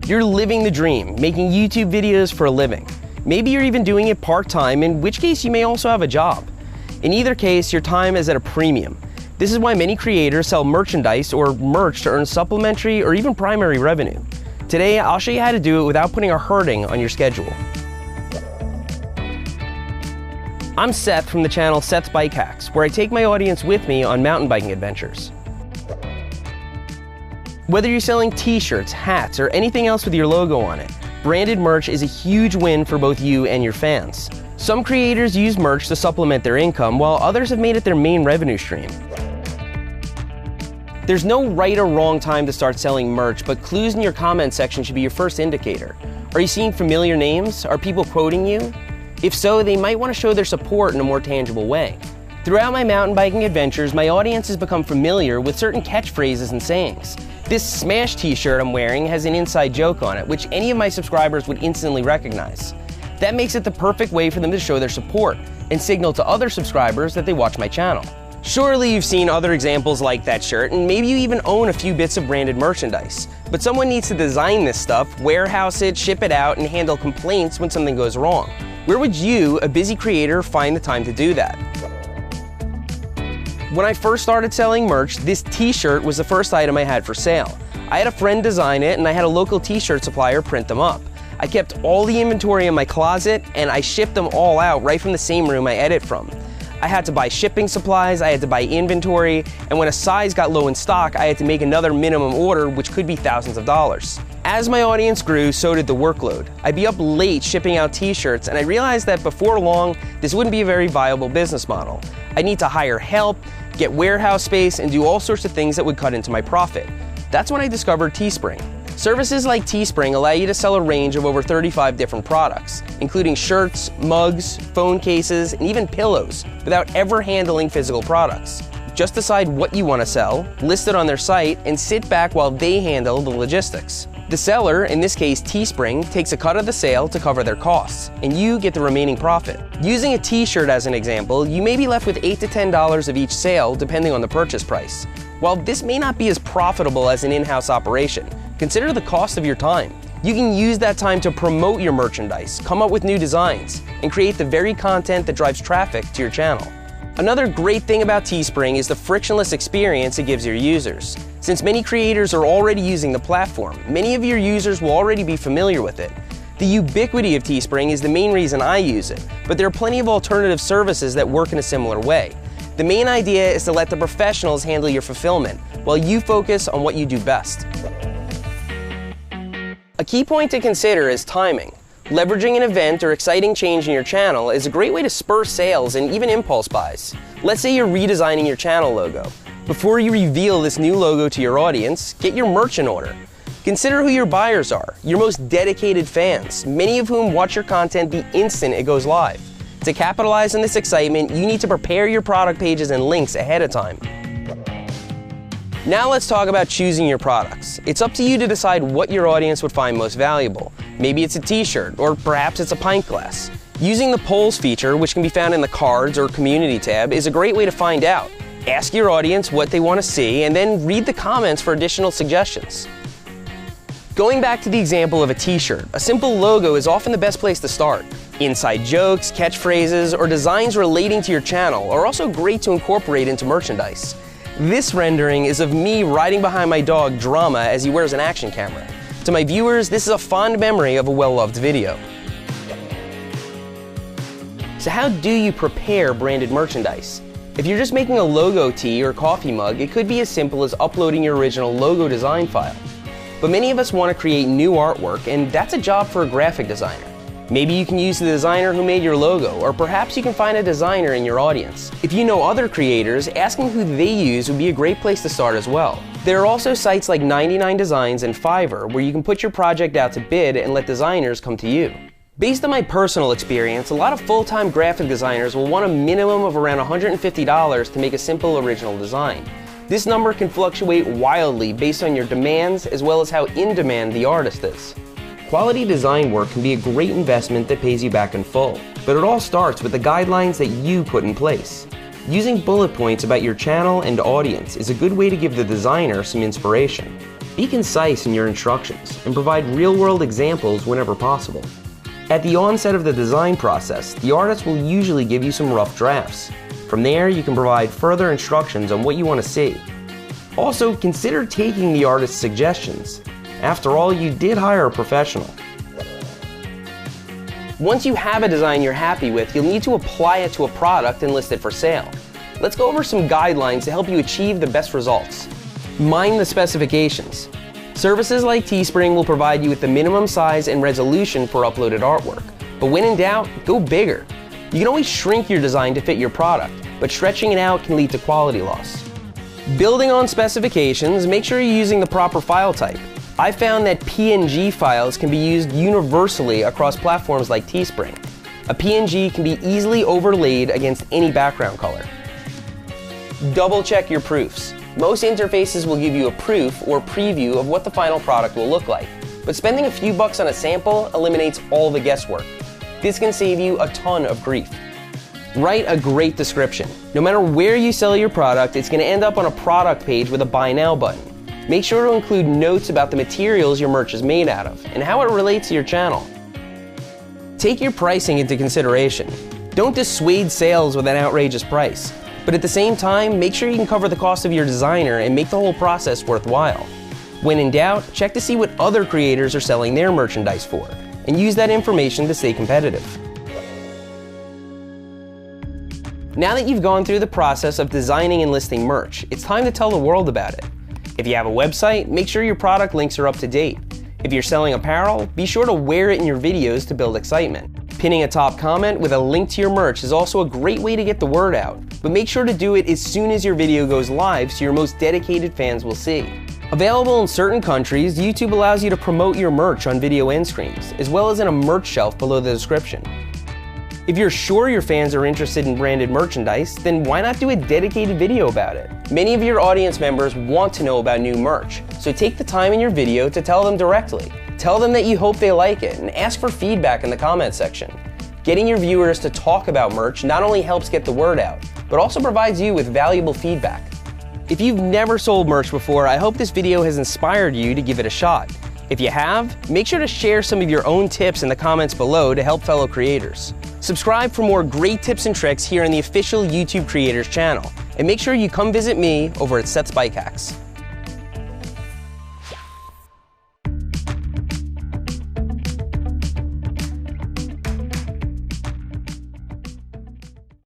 You're living the dream, making YouTube videos for a living. Maybe you're even doing it part-time, in which case you may also have a job. In either case, your time is at a premium. This is why many creators sell merchandise or merch to earn supplementary or even primary revenue. Today, I'll show you how to do it without putting a hurting on your schedule. I'm Seth from the channel Seth's Bike Hacks, where I take my audience with me on mountain biking adventures. Whether you're selling t-shirts, hats, or anything else with your logo on it, branded merch is a huge win for both you and your fans. Some creators use merch to supplement their income, while others have made it their main revenue stream. There's no right or wrong time to start selling merch, but clues in your comment section should be your first indicator. Are you seeing familiar names? Are people quoting you? If so, they might want to show their support in a more tangible way. Throughout my mountain biking adventures, my audience has become familiar with certain catchphrases and sayings. This Smash t-shirt I'm wearing has an inside joke on it, which any of my subscribers would instantly recognize. That makes it the perfect way for them to show their support and signal to other subscribers that they watch my channel. Surely you've seen other examples like that shirt, and maybe you even own a few bits of branded merchandise. But someone needs to design this stuff, warehouse it, ship it out, and handle complaints when something goes wrong. Where would you, a busy creator, find the time to do that? When I first started selling merch, this t-shirt was the first item I had for sale. I had a friend design it, and I had a local t-shirt supplier print them up. I kept all the inventory in my closet, and I shipped them all out right from the same room I edit from. I had to buy shipping supplies, I had to buy inventory, and when a size got low in stock, I had to make another minimum order, which could be thousands of dollars. As my audience grew, so did the workload. I'd be up late shipping out t-shirts, and I realized that before long, this wouldn't be a very viable business model. I'd need to hire help, get warehouse space, and do all sorts of things that would cut into my profit. That's when I discovered Teespring. Services like Teespring allow you to sell a range of over 35 different products, including shirts, mugs, phone cases, and even pillows, without ever handling physical products. Just decide what you want to sell, list it on their site, and sit back while they handle the logistics. The seller, in this case Teespring, takes a cut of the sale to cover their costs, and you get the remaining profit. Using a t-shirt as an example, you may be left with $8 to $10 of each sale, depending on the purchase price. While this may not be as profitable as an in-house operation, consider the cost of your time. You can use that time to promote your merchandise, come up with new designs, and create the very content that drives traffic to your channel. Another great thing about Teespring is the frictionless experience it gives your users. Since many creators are already using the platform, many of your users will already be familiar with it. The ubiquity of Teespring is the main reason I use it, but there are plenty of alternative services that work in a similar way. The main idea is to let the professionals handle your fulfillment, while you focus on what you do best. A key point to consider is timing. Leveraging an event or exciting change in your channel is a great way to spur sales and even impulse buys. Let's say you're redesigning your channel logo. Before you reveal this new logo to your audience, get your merch in order. Consider who your buyers are, your most dedicated fans, many of whom watch your content the instant it goes live. To capitalize on this excitement, you need to prepare your product pages and links ahead of time. Now let's talk about choosing your products. It's up to you to decide what your audience would find most valuable. Maybe it's a t-shirt, or perhaps it's a pint glass. Using the polls feature, which can be found in the cards or community tab, is a great way to find out. Ask your audience what they want to see, and then read the comments for additional suggestions. Going back to the example of a t-shirt, a simple logo is often the best place to start. Inside jokes, catchphrases, or designs relating to your channel are also great to incorporate into merchandise. This rendering is of me riding behind my dog Drama as he wears an action camera. To my viewers, this is a fond memory of a well-loved video. So how do you prepare branded merchandise? If you're just making a logo tee or coffee mug, it could be as simple as uploading your original logo design file. But many of us want to create new artwork, and that's a job for a graphic designer. Maybe you can use the designer who made your logo, or perhaps you can find a designer in your audience. If you know other creators, asking who they use would be a great place to start as well. There are also sites like 99 Designs and Fiverr where you can put your project out to bid and let designers come to you. Based on my personal experience, a lot of full-time graphic designers will want a minimum of around $150 to make a simple original design. This number can fluctuate wildly based on your demands as well as how in demand the artist is. Quality design work can be a great investment that pays you back in full, but it all starts with the guidelines that you put in place. Using bullet points about your channel and audience is a good way to give the designer some inspiration. Be concise in your instructions and provide real-world examples whenever possible. At the onset of the design process, the artist will usually give you some rough drafts. From there, you can provide further instructions on what you want to see. Also, consider taking the artist's suggestions. After all, you did hire a professional. Once you have a design you're happy with, you'll need to apply it to a product and list it for sale. Let's go over some guidelines to help you achieve the best results. Mind the specifications. Services like Teespring will provide you with the minimum size and resolution for uploaded artwork. But when in doubt, go bigger. You can always shrink your design to fit your product, but stretching it out can lead to quality loss. Building on specifications, make sure you're using the proper file type. I found that PNG files can be used universally across platforms like Teespring. A PNG can be easily overlaid against any background color. Double check your proofs. Most interfaces will give you a proof or preview of what the final product will look like, but spending a few bucks on a sample eliminates all the guesswork. This can save you a ton of grief. Write a great description. No matter where you sell your product, it's going to end up on a product page with a Buy Now button. Make sure to include notes about the materials your merch is made out of and how it relates to your channel. Take your pricing into consideration. Don't dissuade sales with an outrageous price. But at the same time, make sure you can cover the cost of your designer and make the whole process worthwhile. When in doubt, check to see what other creators are selling their merchandise for, and use that information to stay competitive. Now that you've gone through the process of designing and listing merch, it's time to tell the world about it. If you have a website, make sure your product links are up to date. If you're selling apparel, be sure to wear it in your videos to build excitement. Pinning a top comment with a link to your merch is also a great way to get the word out, but make sure to do it as soon as your video goes live so your most dedicated fans will see. Available in certain countries, YouTube allows you to promote your merch on video end screens, as well as in a merch shelf below the description. If you're sure your fans are interested in branded merchandise, then why not do a dedicated video about it? Many of your audience members want to know about new merch, so take the time in your video to tell them directly. Tell them that you hope they like it and ask for feedback in the comment section. Getting your viewers to talk about merch not only helps get the word out, but also provides you with valuable feedback. If you've never sold merch before, I hope this video has inspired you to give it a shot. If you have, make sure to share some of your own tips in the comments below to help fellow creators. Subscribe for more great tips and tricks here on the official YouTube Creators channel, and make sure you come visit me over at Seth's Bike Hacks.